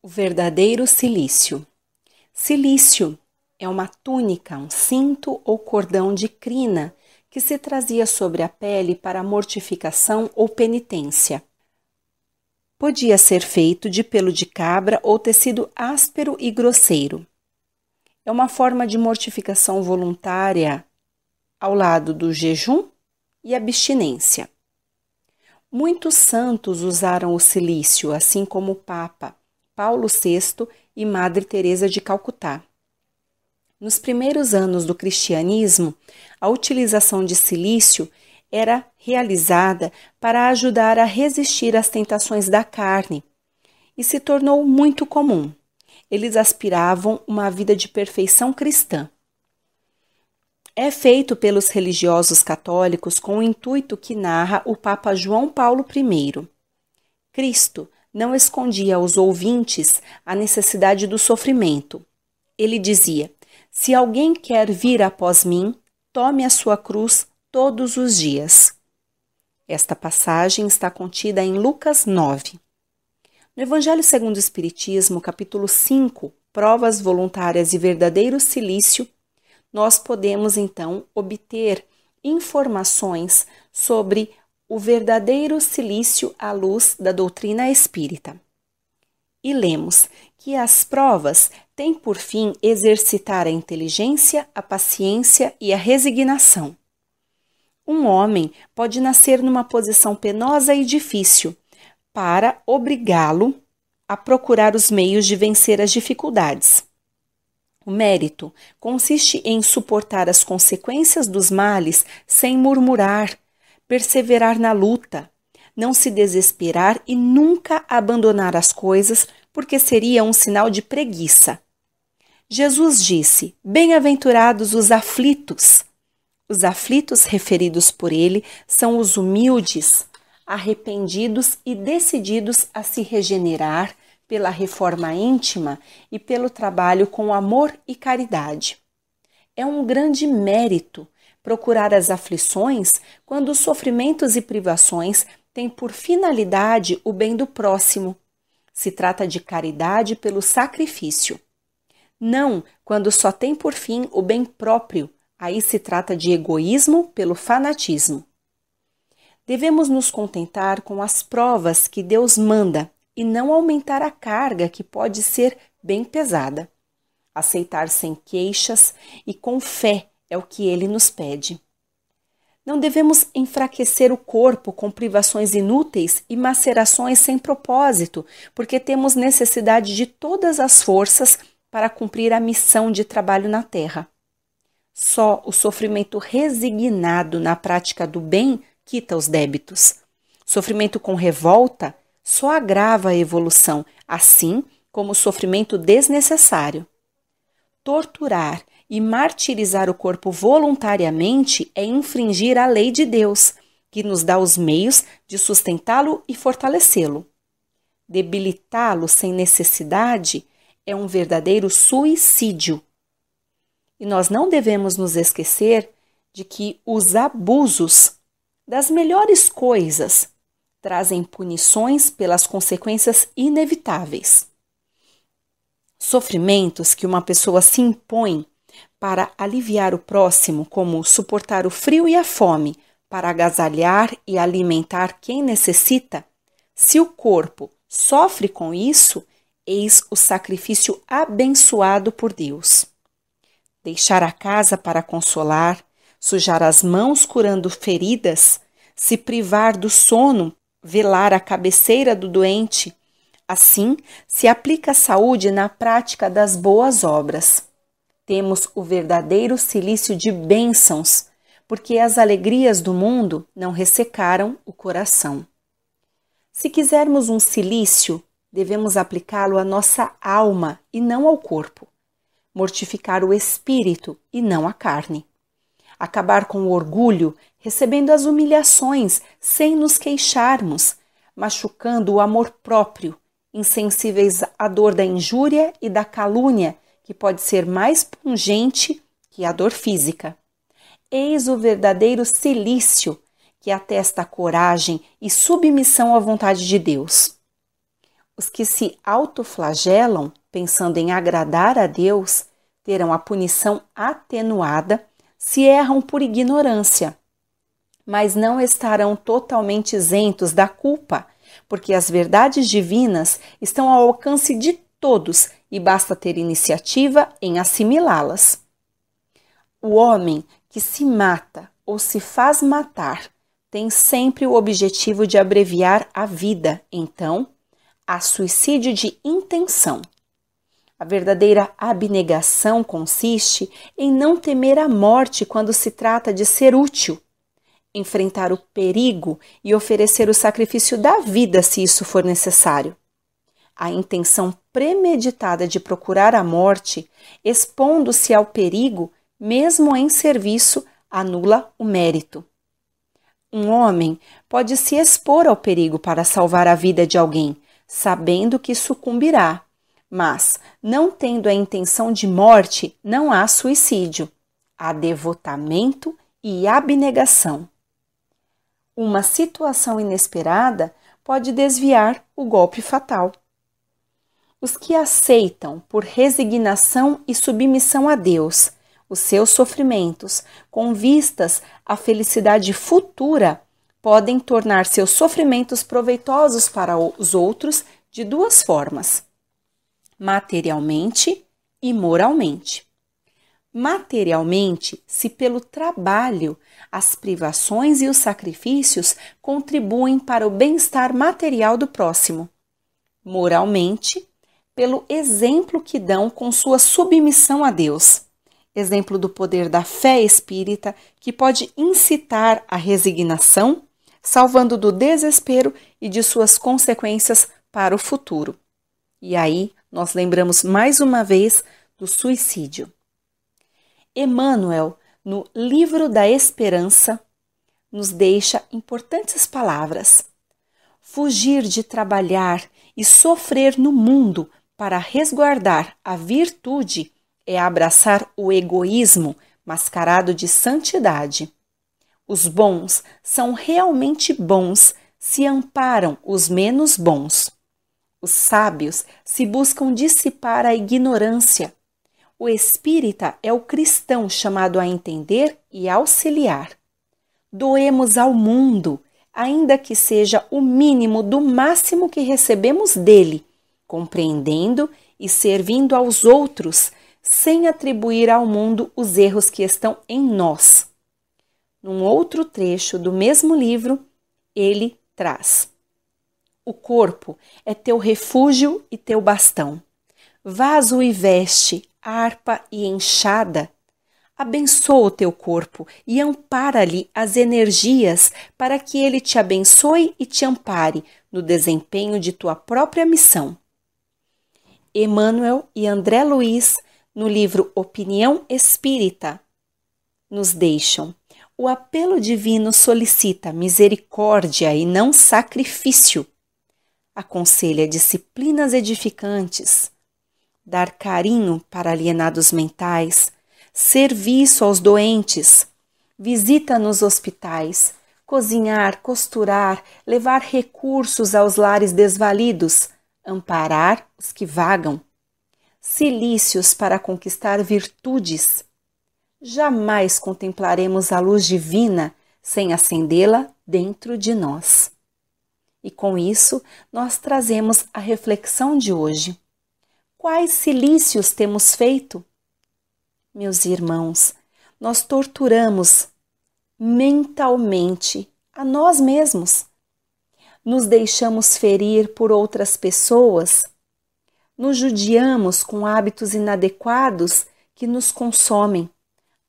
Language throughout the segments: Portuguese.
O verdadeiro cilício. Cilício é uma túnica, um cinto ou cordão de crina que se trazia sobre a pele para mortificação ou penitência. Podia ser feito de pelo de cabra ou tecido áspero e grosseiro. É uma forma de mortificação voluntária ao lado do jejum e abstinência. Muitos santos usaram o cilício, assim como o Papa Paulo VI e Madre Teresa de Calcutá. Nos primeiros anos do cristianismo, a utilização de cilício era realizada para ajudar a resistir às tentações da carne e se tornou muito comum. Eles aspiravam uma vida de perfeição cristã. É feito pelos religiosos católicos com o intuito que narra o Papa João Paulo I. Cristo não escondia aos ouvintes a necessidade do sofrimento. Ele dizia: se alguém quer vir após mim, tome a sua cruz todos os dias. Esta passagem está contida em Lucas 9. No Evangelho segundo o Espiritismo, capítulo 5, Provas voluntárias e verdadeiro cilício, nós podemos então obter informações sobre o verdadeiro cilício à luz da doutrina espírita. E lemos que as provas têm por fim exercitar a inteligência, a paciência e a resignação. Um homem pode nascer numa posição penosa e difícil para obrigá-lo a procurar os meios de vencer as dificuldades. O mérito consiste em suportar as consequências dos males sem murmurar, perseverar na luta, não se desesperar e nunca abandonar as coisas, porque seria um sinal de preguiça. Jesus disse: bem-aventurados os aflitos. Os aflitos referidos por ele são os humildes, arrependidos e decididos a se regenerar pela reforma íntima e pelo trabalho com amor e caridade. É um grande mérito procurar as aflições quando os sofrimentos e privações têm por finalidade o bem do próximo. Se trata de caridade pelo sacrifício. Não quando só tem por fim o bem próprio, aí se trata de egoísmo pelo fanatismo. Devemos nos contentar com as provas que Deus manda e não aumentar a carga que pode ser bem pesada. Aceitar sem queixas e com fé é o que ele nos pede. Não devemos enfraquecer o corpo com privações inúteis e macerações sem propósito, porque temos necessidade de todas as forças para cumprir a missão de trabalho na terra. Só o sofrimento resignado na prática do bem quita os débitos. Sofrimento com revolta só agrava a evolução, assim como o sofrimento desnecessário. Torturar e martirizar o corpo voluntariamente é infringir a lei de Deus, que nos dá os meios de sustentá-lo e fortalecê-lo. Debilitá-lo sem necessidade é um verdadeiro suicídio. E nós não devemos nos esquecer de que os abusos das melhores coisas trazem punições pelas consequências inevitáveis. Sofrimentos que uma pessoa se impõe para aliviar o próximo, como suportar o frio e a fome, para agasalhar e alimentar quem necessita, se o corpo sofre com isso, eis o sacrifício abençoado por Deus. Deixar a casa para consolar, sujar as mãos curando feridas, se privar do sono, velar a cabeceira do doente. Assim, se aplica a saúde na prática das boas obras. Temos o verdadeiro cilício de bênçãos, porque as alegrias do mundo não ressecaram o coração. Se quisermos um cilício, devemos aplicá-lo à nossa alma e não ao corpo. Mortificar o espírito e não a carne. Acabar com o orgulho, recebendo as humilhações sem nos queixarmos, machucando o amor próprio, insensíveis à dor da injúria e da calúnia, que pode ser mais pungente que a dor física. Eis o verdadeiro cilício, que atesta a coragem e submissão à vontade de Deus. Os que se autoflagelam, pensando em agradar a Deus, terão a punição atenuada se erram por ignorância, mas não estarão totalmente isentos da culpa, porque as verdades divinas estão ao alcance de todos e basta ter iniciativa em assimilá-las. O homem que se mata ou se faz matar tem sempre o objetivo de abreviar a vida, então, há suicídio de intenção. A verdadeira abnegação consiste em não temer a morte quando se trata de ser útil, enfrentar o perigo e oferecer o sacrifício da vida se isso for necessário. A intenção premeditada de procurar a morte, expondo-se ao perigo, mesmo em serviço, anula o mérito. Um homem pode se expor ao perigo para salvar a vida de alguém, sabendo que sucumbirá, mas, não tendo a intenção de morte, não há suicídio. Há devotamento e abnegação. Uma situação inesperada pode desviar o golpe fatal. Os que aceitam, por resignação e submissão a Deus, os seus sofrimentos, com vistas à felicidade futura, podem tornar seus sofrimentos proveitosos para os outros de duas formas: materialmente e moralmente. Materialmente, se pelo trabalho, as privações e os sacrifícios contribuem para o bem-estar material do próximo. Moralmente, pelo exemplo que dão com sua submissão a Deus. Exemplo do poder da fé espírita que pode incitar a resignação, salvando do desespero e de suas consequências para o futuro. E aí, nós lembramos mais uma vez do suicídio. Emmanuel, no Livro da Esperança, nos deixa importantes palavras. Fugir de trabalhar e sofrer no mundo para resguardar a virtude é abraçar o egoísmo mascarado de santidade. Os bons são realmente bons se amparam os menos bons. Os sábios se buscam dissipar a ignorância. O espírita é o cristão chamado a entender e auxiliar. Doemos ao mundo, ainda que seja o mínimo do máximo que recebemos dele, compreendendo e servindo aos outros, sem atribuir ao mundo os erros que estão em nós. Num outro trecho do mesmo livro, ele traz: o corpo é teu refúgio e teu bastão, vaso e veste, harpa e enxada. Abençoa o teu corpo e ampara-lhe as energias para que ele te abençoe e te ampare no desempenho de tua própria missão. Emmanuel e André Luiz, no livro Opinião Espírita, nos deixam: o apelo divino solicita misericórdia e não sacrifício. Aconselha disciplinas edificantes, dar carinho para alienados mentais, serviço aos doentes, visita nos hospitais, cozinhar, costurar, levar recursos aos lares desvalidos, amparar os que vagam, cilícios para conquistar virtudes. Jamais contemplaremos a luz divina sem acendê-la dentro de nós. E com isso, nós trazemos a reflexão de hoje. Quais cilícios temos feito? Meus irmãos, nós torturamos mentalmente a nós mesmos. Nos deixamos ferir por outras pessoas. Nos judiamos com hábitos inadequados que nos consomem.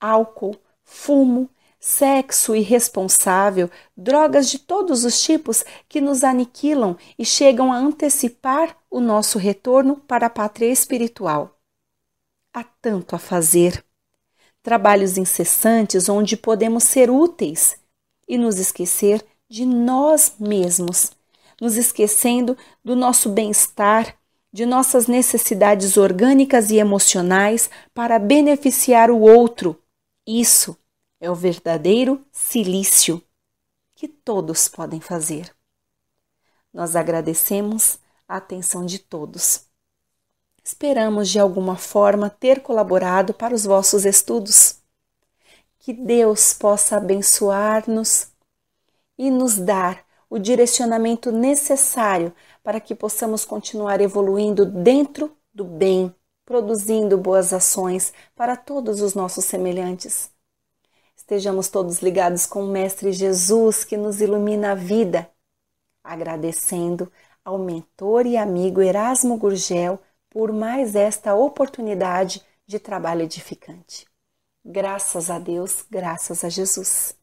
Álcool, fumo, sexo irresponsável, drogas de todos os tipos que nos aniquilam e chegam a antecipar o nosso retorno para a pátria espiritual. Há tanto a fazer. Trabalhos incessantes onde podemos ser úteis e nos esquecer de nós mesmos, nos esquecendo do nosso bem-estar, de nossas necessidades orgânicas e emocionais para beneficiar o outro. Isso é o verdadeiro cilício que todos podem fazer. Nós agradecemos a atenção de todos. Esperamos de alguma forma ter colaborado para os vossos estudos. Que Deus possa abençoar-nos e nos dar o direcionamento necessário para que possamos continuar evoluindo dentro do bem, produzindo boas ações para todos os nossos semelhantes. Estejamos todos ligados com o Mestre Jesus, que nos ilumina a vida. Agradecendo ao mentor e amigo Erasmo Gurgel por mais esta oportunidade de trabalho edificante. Graças a Deus, graças a Jesus.